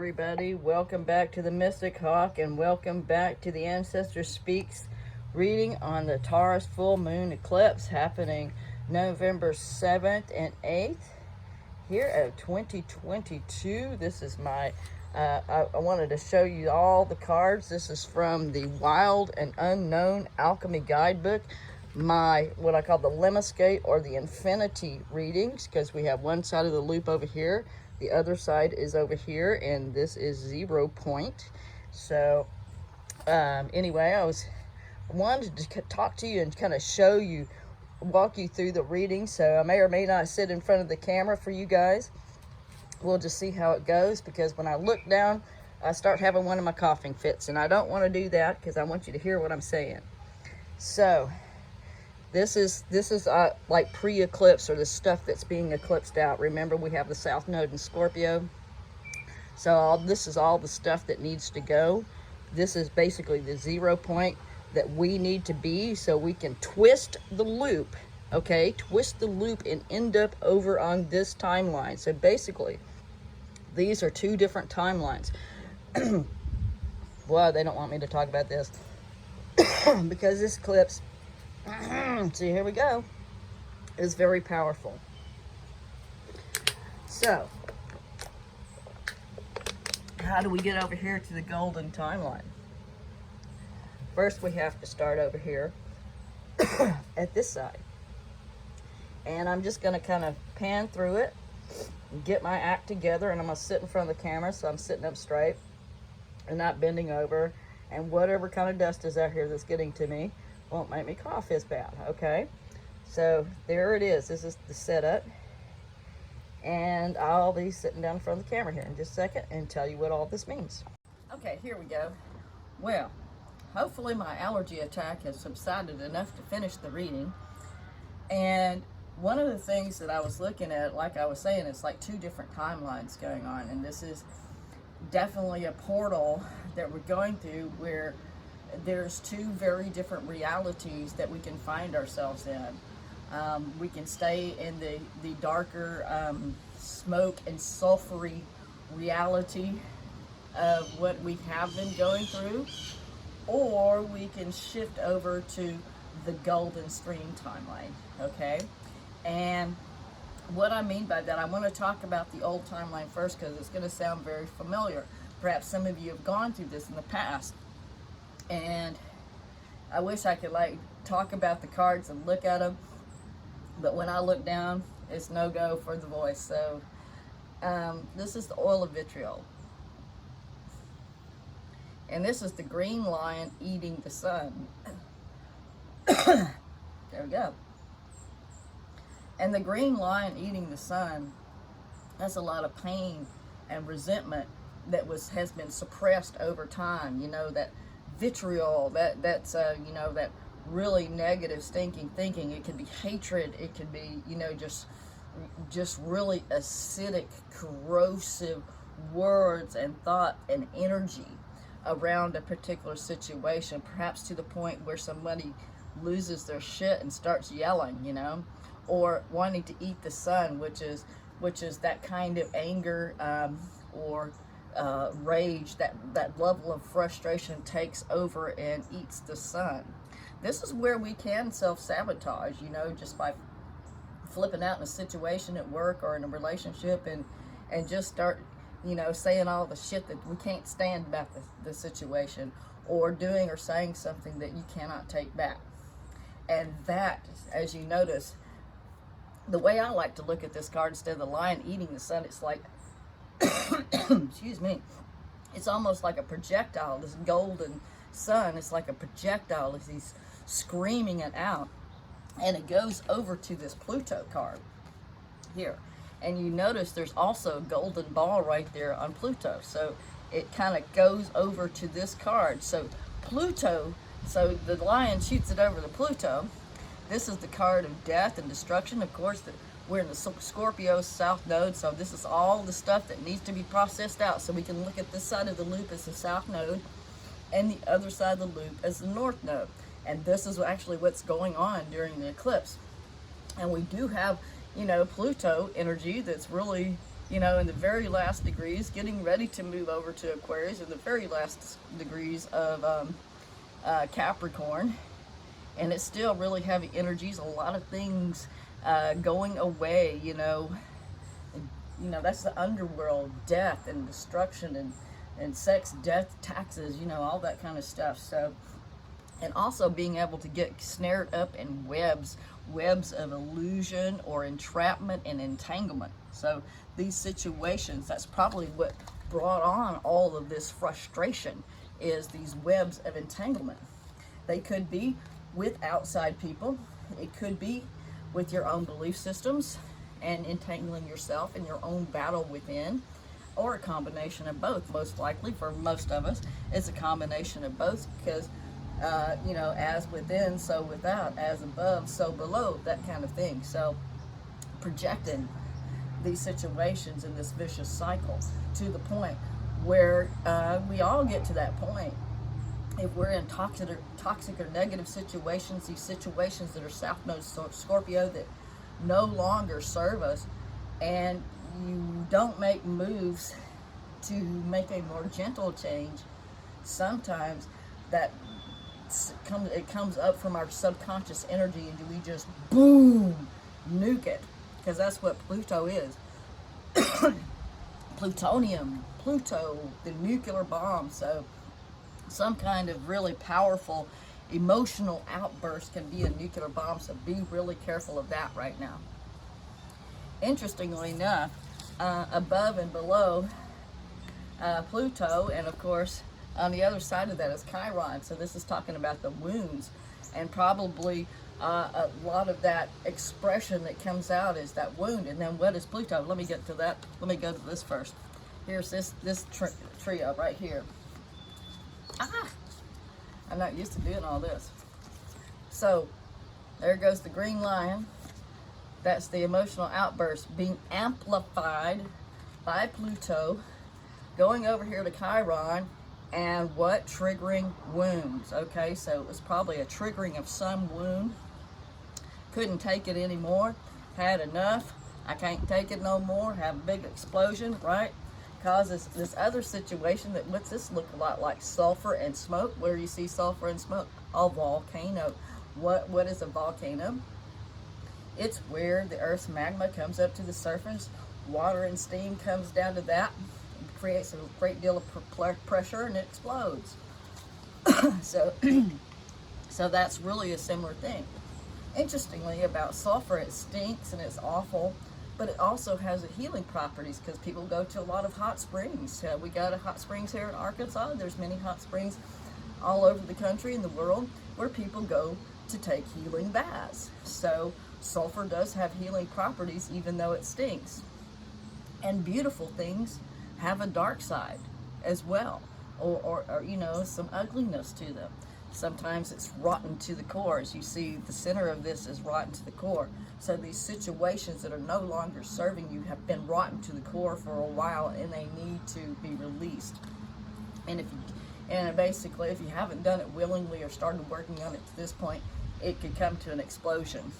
everybody. Welcome back to the Mystic Hawk and welcome back to the Ancestor Speaks reading on the Taurus full moon eclipse happening November 7th and 8th here of 2022. This is my, I wanted to show you all the cards. This is from the Wild and Unknown Alchemy Guidebook. My, what I call the Lemniscate or the Infinity readings, because we have one side of the loop over here. The other side is over here, and this is 0 point. So, anyway, I wanted to talk to you and kind of show you, walk you through the reading. So I may or may not sit in front of the camera for you guys. We'll just see how it goes, because when I look down, I start having one of my coughing fits, and I don't want to do that because I want you to hear what I'm saying. So, this is like pre-eclipse, or the stuff that's being eclipsed out. Remember, we have the South Node in Scorpio. So this is all the stuff that needs to go. This is basically the 0 point that we need to be so we can twist the loop, okay? Twist the loop and end up over on this timeline. So basically, these are two different timelines. Well, they don't want me to talk about this because this eclipse, see, here we go, is very powerful. So, how do we get over here to the golden timeline? First, we have to start over here at this side. And I'm just going to kind of pan through it, get my act together, and I'm going to sit in front of the camera, so I'm sitting up straight and not bending over. And whatever kind of dust is out here that's getting to me won't make me cough as bad, okay? So there it is. This is the setup. And I'll be sitting down in front of the camera here in just a second and tell you what all this means. Okay, here we go. Well, hopefully my allergy attack has subsided enough to finish the reading. And one of the things that I was looking at, like I was saying, it's like two different timelines going on. And this is definitely a portal that we're going through where there's two very different realities that we can find ourselves in. We can stay in the darker smoke and sulfury reality of what we have been going through, or we can shift over to the golden stream timeline, okay? And what I mean by that, I want to talk about the old timeline first because it's going to sound very familiar. Perhaps some of you have gone through this in the past. And I wish I could like talk about the cards and look at them, but when I look down, it's no go for the voice. So this is the oil of vitriol, and this is the green lion eating the sun. There we go. And the green lion eating the sun, that's a lot of pain and resentment that has been suppressed over time. You know, that vitriol, that's you know, that really negative stinking thinking. It could be hatred, it could be, you know, just really acidic, corrosive words and thought and energy around a particular situation, perhaps to the point where somebody loses their shit and starts yelling, you know, or wanting to eat the sun, which is that kind of anger or rage, that level of frustration takes over and eats the sun. This is where we can self-sabotage, you know, just by flipping out in a situation at work or in a relationship and just start, you know, saying all the shit that we can't stand about the situation, or doing or saying something that you cannot take back. And that, as you notice, the way I like to look at this card, instead of the lion eating the sun, it's like, excuse me, it's almost like a projectile. This golden sun is like a projectile as he's screaming it out, and it goes over to this Pluto card here, and you notice there's also a golden ball right there on Pluto, so it kind of goes over to this card. So Pluto, so the lion shoots it over to Pluto. This is the card of death and destruction. Of course, we're in the Scorpio South Node, so this is all the stuff that needs to be processed out. So we can look at this side of the loop as the South Node, and the other side of the loop as the North Node. And this is actually what's going on during the eclipse. And we do have, you know, Pluto energy that's really you know, in the very last degrees, getting ready to move over to Aquarius, in the very last degrees of Capricorn. And it's still really heavy energies, a lot of things going away, you know. You know, that's the underworld, death and destruction and sex, death, taxes, you know, all that kind of stuff. So, and also being able to get snared up in webs of illusion or entrapment and entanglement. So these situations, that's probably what brought on all of this frustration, is these webs of entanglement. They could be with outside people, it could be with your own belief systems and entangling yourself in your own battle within, or a combination of both. Most likely for most of us, it's a combination of both, because you know, as within, so without, as above, so below, that kind of thing. So projecting these situations in this vicious cycle to the point where we all get to that point. If we're in toxic or negative situations, these situations that are South Node Scorpio that no longer serve us, and you don't make moves to make a more gentle change, sometimes that it comes up from our subconscious energy, and we just boom, nuke it, because that's what Pluto is. Plutonium, Pluto, the nuclear bomb. So some kind of really powerful emotional outburst can be a nuclear bomb, so be really careful of that right now. Interestingly enough, above and below Pluto, and of course on the other side of that is Chiron. So this is talking about the wounds, and probably a lot of that expression that comes out is that wound. And then what is Pluto? Let me get to that. Let me go to this first. Here's this trio right here. Ah, I'm not used to doing all this. So there goes the green lion. That's the emotional outburst being amplified by Pluto, going over here to Chiron, and what? Triggering wounds. Okay, so it was probably a triggering of some wound. Couldn't take it anymore. Had enough. I can't take it no more. Have a big explosion, right? Causes this other situation that, what's this look a lot like? Sulfur and smoke. Where you see sulfur and smoke? A volcano. What is a volcano? It's where the Earth's magma comes up to the surface. Water and steam comes down to that. It creates a great deal of pressure, and it explodes. So that's really a similar thing. Interestingly, about sulfur, it stinks and it's awful, but it also has a healing properties, because people go to a lot of hot springs. We got a hot springs here in Arkansas. There's many hot springs all over the country and the world where people go to take healing baths. So sulfur does have healing properties, even though it stinks. And beautiful things have a dark side as well, or you know, some ugliness to them. Sometimes it's rotten to the core. As you see, the center of this is rotten to the core. So these situations that are no longer serving you have been rotten to the core for a while, and they need to be released. And basically, if you haven't done it willingly or started working on it to this point, it could come to an explosion.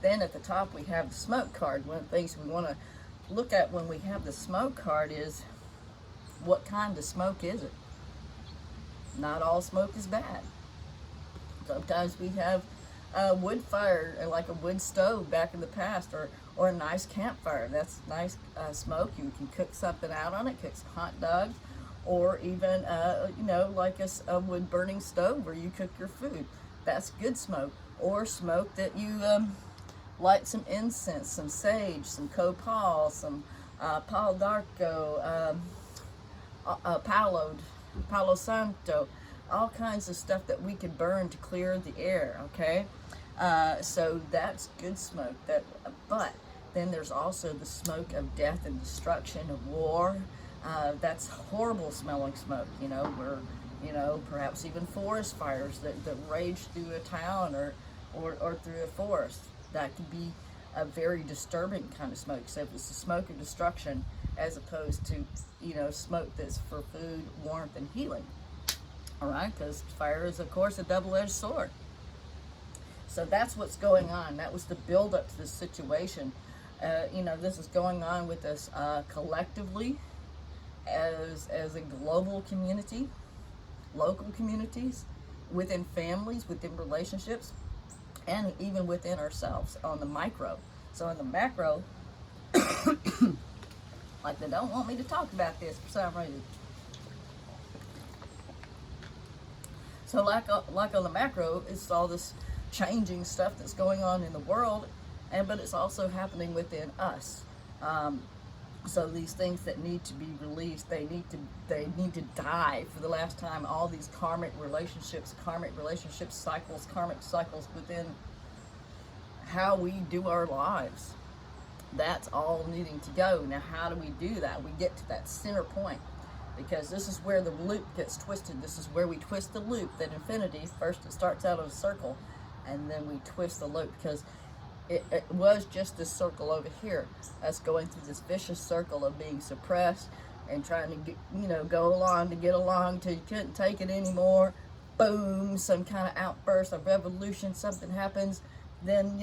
Then at the top we have the smoke card. One of the things we want to look at when we have the smoke card is, what kind of smoke is it? Not all smoke is bad. Sometimes we have a wood fire, like a wood stove back in the past, or a nice campfire. That's nice smoke. You can cook something out on it, cook some hot dogs, or even you know, like a wood burning stove where you cook your food. That's good smoke. Or smoke that you light some incense, some sage, some copal, some palo d'arco, Palo Santo, all kinds of stuff that we can burn to clear the air. Okay, so that's good smoke. But then there's also the smoke of death and destruction, of war. That's horrible smelling smoke. You know, where, you know, perhaps even forest fires that rage through a town or through a forest. That could be a very disturbing kind of smoke. So if it's the smoke of destruction, as opposed to, you know, smoke that's for food, warmth, and healing. All right, because fire is, of course, a double-edged sword. So that's what's going on. That was the build-up to this situation. You know, this is going on with us collectively as a global community, local communities, within families, within relationships, and even within ourselves on the micro. So in the macro, like they don't want me to talk about this for some reason. So like on the macro, it's all this changing stuff that's going on in the world, but it's also happening within us. So these things that need to be released, they need to die for the last time. All these karmic relationships, karmic cycles within how we do our lives. That's all needing to go. Now, how do we do that? We get to that center point, because this is where the loop gets twisted. This is where we twist the loop, that infinity. First it starts out as a circle, and then we twist the loop, because it was just this circle over here. Us going through this vicious circle of being suppressed and trying to get, go along to get along till you couldn't take it anymore. Boom, some kind of outburst, a revolution, something happens. Then,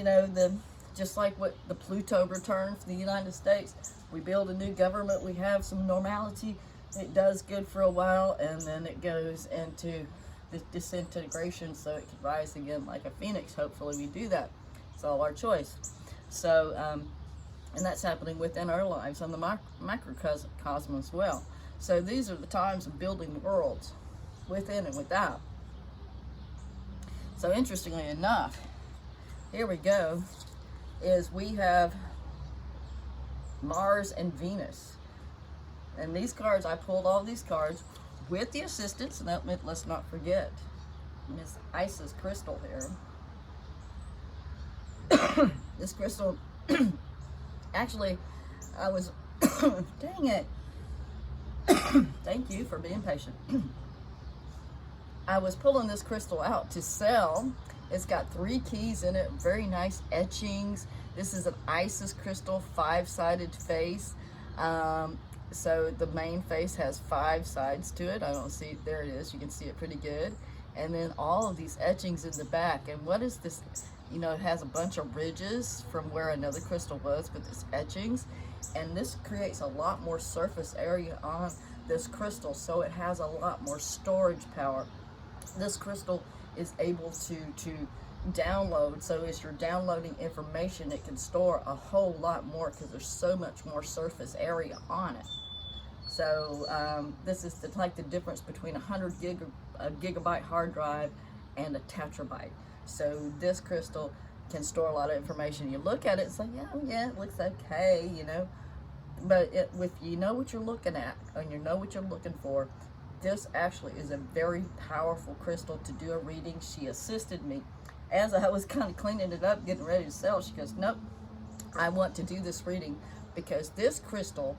just like what the Pluto return for the United States, we build a new government, we have some normality, it does good for a while, and then it goes into this disintegration so it can rise again like a phoenix. Hopefully we do that. It's all our choice. So, and that's happening within our lives on the microcosm as well. So these are the times of building worlds, within and without. So interestingly enough, here we go, is we have Mars and Venus. And these cards, I pulled all these cards with the assistance, and let's not forget Miss Isis crystal here. This crystal, actually, I was, dang it. Thank you for being patient. I was pulling this crystal out to sell. It's got 3 keys in it, very nice etchings. This is an Isis crystal, 5-sided face. So the main face has 5 sides to it. I don't see it, there it is. You can see it pretty good. And then all of these etchings in the back. And what is this? It has a bunch of ridges from where another crystal was with its etchings. And this creates a lot more surface area on this crystal, so it has a lot more storage power. This crystal is able to download, so as you're downloading information, it can store a whole lot more because there's so much more surface area on it. So this is like the difference between a gigabyte hard drive and a tetrabyte. So this crystal can store a lot of information. You look at it, it's like, yeah, it looks okay, but if you know what you're looking at and you know what you're looking for, this actually is a very powerful crystal to do a reading. She assisted me as I was kind of cleaning it up, getting ready to sell. She goes, nope, I want to do this reading because this crystal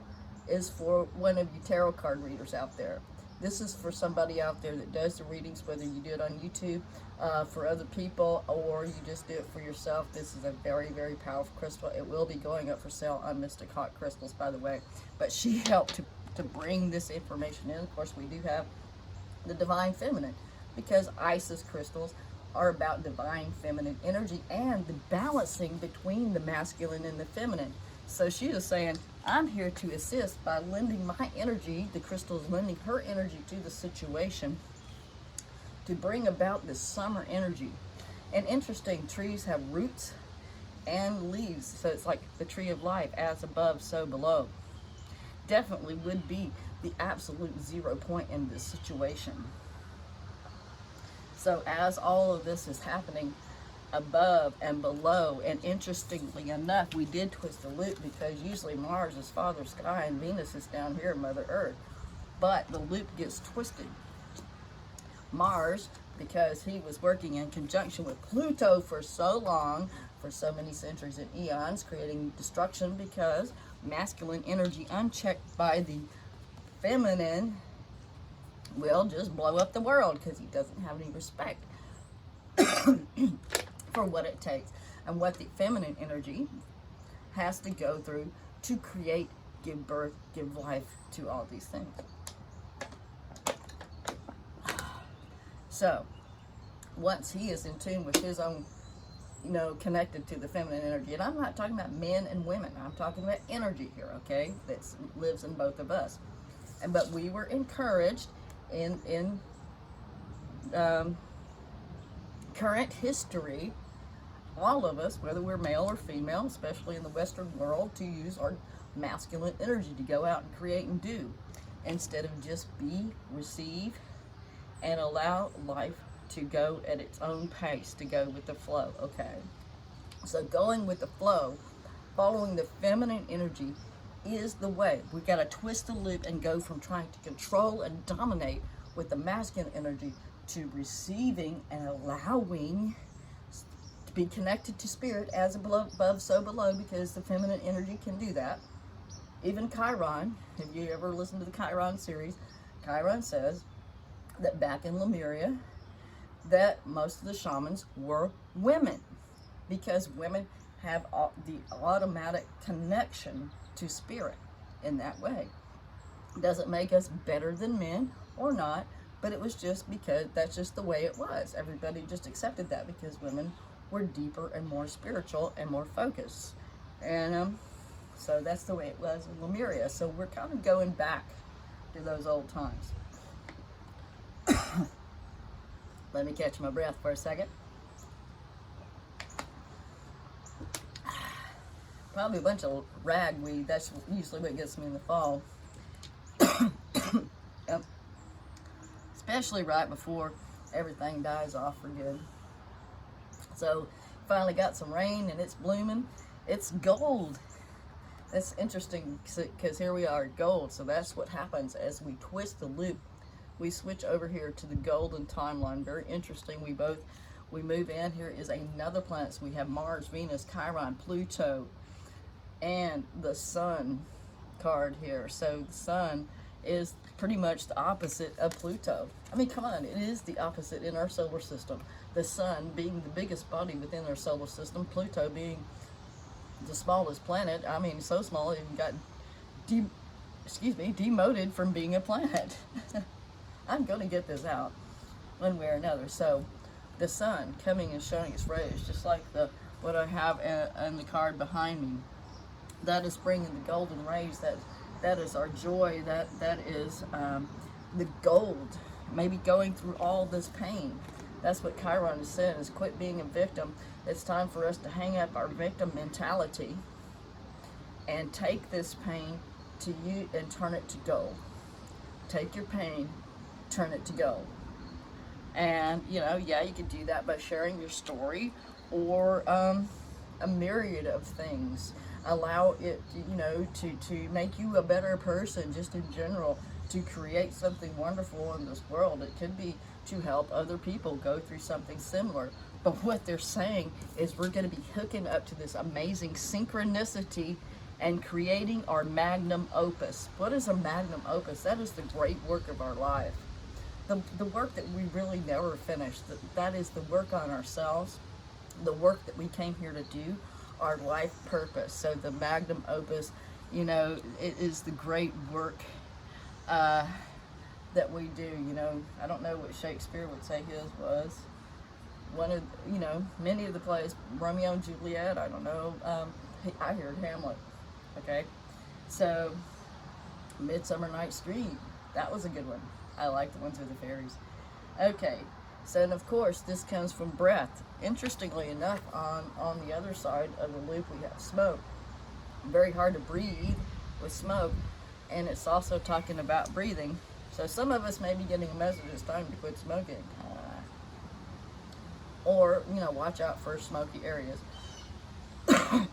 is for one of you tarot card readers out there. This is for somebody out there that does the readings, whether you do it on YouTube for other people or you just do it for yourself. This is a very, very powerful crystal. It will be going up for sale on Mystic Hot Crystals, by the way. But she helped to bring this information in. Of course, we do have the Divine Feminine, because Isis crystals are about divine feminine energy and the balancing between the masculine and the feminine. So she was saying, I'm here to assist by lending my energy, the crystal is lending her energy to the situation to bring about this summer energy. And interesting, trees have roots and leaves, so it's like the tree of life, as above, so below. Definitely would be the absolute 0 point in this situation. So as all of this is happening above and below, and interestingly enough, we did twist the loop because usually Mars is Father Sky and Venus is down here, Mother Earth. But the loop gets twisted. Mars, because he was working in conjunction with Pluto for so long, for so many centuries and eons, creating destruction, because masculine energy unchecked by the feminine will just blow up the world because he doesn't have any respect for what it takes and what the feminine energy has to go through to create, give birth, give life to all these things. So once he is in tune with his own you know, connected to the feminine energy. And I'm not talking about men and women. I'm talking about energy here, okay? That lives in both of us. But we were encouraged in current history, all of us, whether we're male or female, especially in the Western world, to use our masculine energy to go out and create and do, instead of just be, receive, and allow life to go at its own pace, to go with the flow, okay? So going with the flow, following the feminine energy is the way. We got to twist the loop and go from trying to control and dominate with the masculine energy to receiving and allowing to be connected to spirit, as above, so below, because the feminine energy can do that. Even Chiron, if you ever listen to the Chiron series, Chiron says that back in Lemuria, that most of the shamans were women, because women have the automatic connection to spirit in that way. Doesn't make us better than men or not, but it was just because that's just the way it was. Everybody just accepted that because women were deeper and more spiritual and more focused. And so that's the way it was in Lemuria. So we're kind of going back to those old times. Let me catch my breath for a second. Probably a bunch of ragweed. That's usually what gets me in the fall. Yep. Especially right before everything dies off for good. So finally got some rain and it's blooming. It's gold. That's interesting because here we are, gold. So that's what happens as we twist the loop. We switch over here to the golden timeline. Very interesting. We move in. Here is another planet. So we have Mars, Venus, Chiron, Pluto, and the Sun card here. So the Sun is pretty much the opposite of Pluto. I mean, come on, it is the opposite in our solar system. The Sun being the biggest body within our solar system, Pluto being the smallest planet. I mean, so small it got demoted from being a planet. I'm going to get this out one way or another. So the Sun coming and showing its rays, just like what I have in the card behind me. That is bringing the golden rays. That is our joy. That is the gold. Maybe going through all this pain. That's what Chiron is saying, is quit being a victim. It's time for us to hang up our victim mentality and take this pain to you and turn it to gold. Take your pain, turn it to gold. And, you know, yeah, you could do that by sharing your story or a myriad of things. Allow it, you know, to make you a better person just in general, to create something wonderful in this world. It could be to help other people go through something similar. But what they're saying is we're going to be hooking up to this amazing synchronicity and creating our magnum opus. What is a magnum opus? That is the great work of our life. The work that we really never finish. That is the work on ourselves, the work that we came here to do, our life purpose. So the magnum opus, you know, it is the great work that we do. You know, I don't know what Shakespeare would say his was. One of, you know, many of the plays, Romeo and Juliet, I don't know, I heard Hamlet, okay? So, Midsummer Night's Dream, that was a good one. I like the ones with the fairies. Okay, so and of course, this comes from breath. Interestingly enough, on the other side of the loop, we have smoke. Very hard to breathe with smoke, and it's also talking about breathing. So some of us may be getting a message, it's time to quit smoking. Or, you know, watch out for smoky areas. In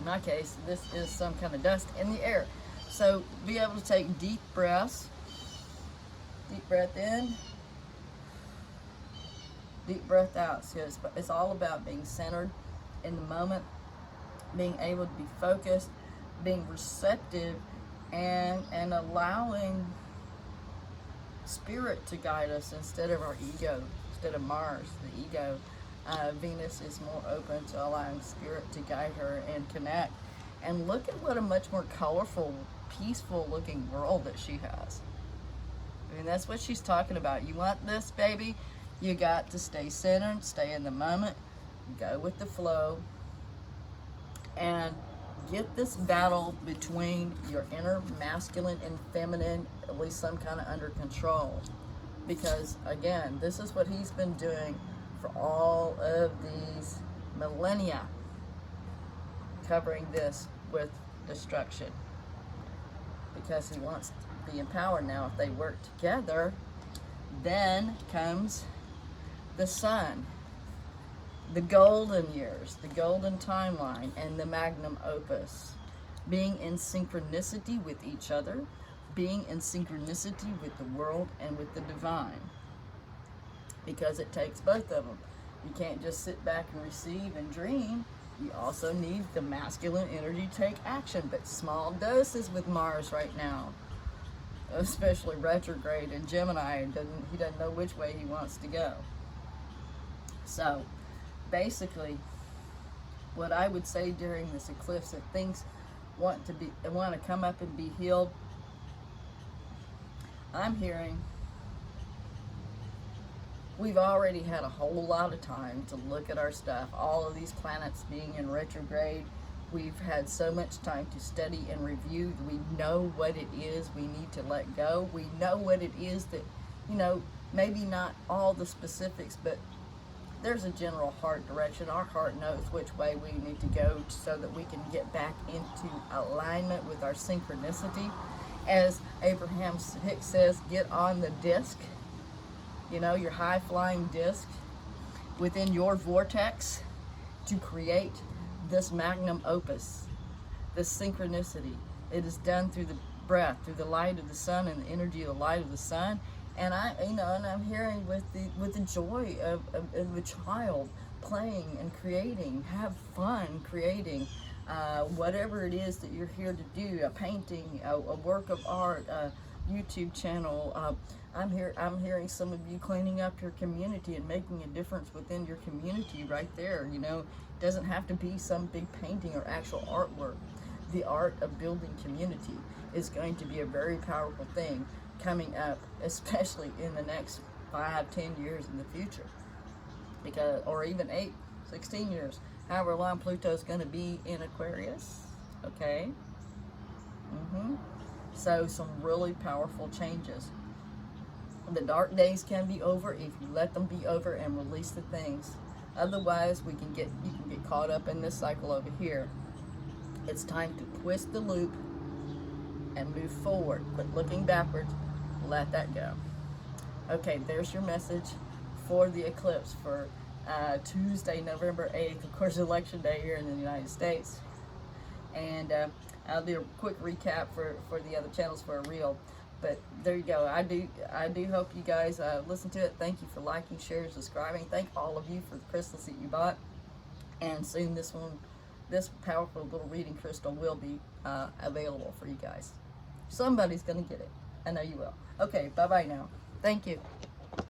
my case, this is some kind of dust in the air. So be able to take deep breaths. Deep breath in. Deep breath out. So it's all about being centered in the moment, being able to be focused, being receptive, and allowing spirit to guide us instead of our ego. Instead of Mars, the ego, Venus is more open to allowing spirit to guide her and connect. And look at what a much more colorful, peaceful looking world that she has. I mean, that's what she's talking about. You want this, baby? You got to stay centered, stay in the moment, go with the flow, and get this battle between your inner masculine and feminine, at least some kind of under control. Because again, this is what he's been doing for all of these millennia, covering this with destruction. Because he wants to be empowered now. If they work together, then comes the sun, the golden years, the golden timeline, and the magnum opus. Being in synchronicity with each other, being in synchronicity with the world and with the divine. Because it takes both of them. You can't just sit back and receive and dream. You also need the masculine energy to take action, but small doses with Mars right now. Especially retrograde in Gemini, and he doesn't know which way he wants to go. So, basically, what I would say during this eclipse, if things want to come up and be healed, I'm hearing we've already had a whole lot of time to look at our stuff. All of these planets being in retrograde, we've had so much time to study and review. We know what it is we need to let go. We know what it is that, maybe not all the specifics, but there's a general heart direction. Our heart knows which way we need to go so that we can get back into alignment with our synchronicity. As Abraham Hicks says, get on the disc, your high-flying disc within your vortex to create this magnum opus, this synchronicity. It is done through the breath, through the light of the sun and the energy of the light of the sun. And I'm hearing with the joy of a child playing and creating. Have fun creating whatever it is that you're here to do. A painting, a work of art, a YouTube channel. I'm hearing some of you cleaning up your community and making a difference within your community right there. It doesn't have to be some big painting or actual artwork. The art of building community is going to be a very powerful thing coming up, especially in the next 5-10 years in the future, or even 8-16 years, however long Pluto's going to be in Aquarius. Okay. So some really powerful changes. The dark days can be over if you let them be over and release the things. Otherwise, you can get caught up in this cycle over here. It's time to twist the loop and move forward. Quit looking backwards. Let that go. Okay, there's your message for the eclipse for Tuesday, November 8th, of course, Election Day here in the United States. And I'll do a quick recap for the other channels for a reel. But there you go. I do hope you guys listen to it. Thank you for liking, sharing, subscribing. Thank all of you for the crystals that you bought. And soon this powerful little reading crystal will be available for you guys. Somebody's going to get it. I know you will. Okay, bye-bye now. Thank you.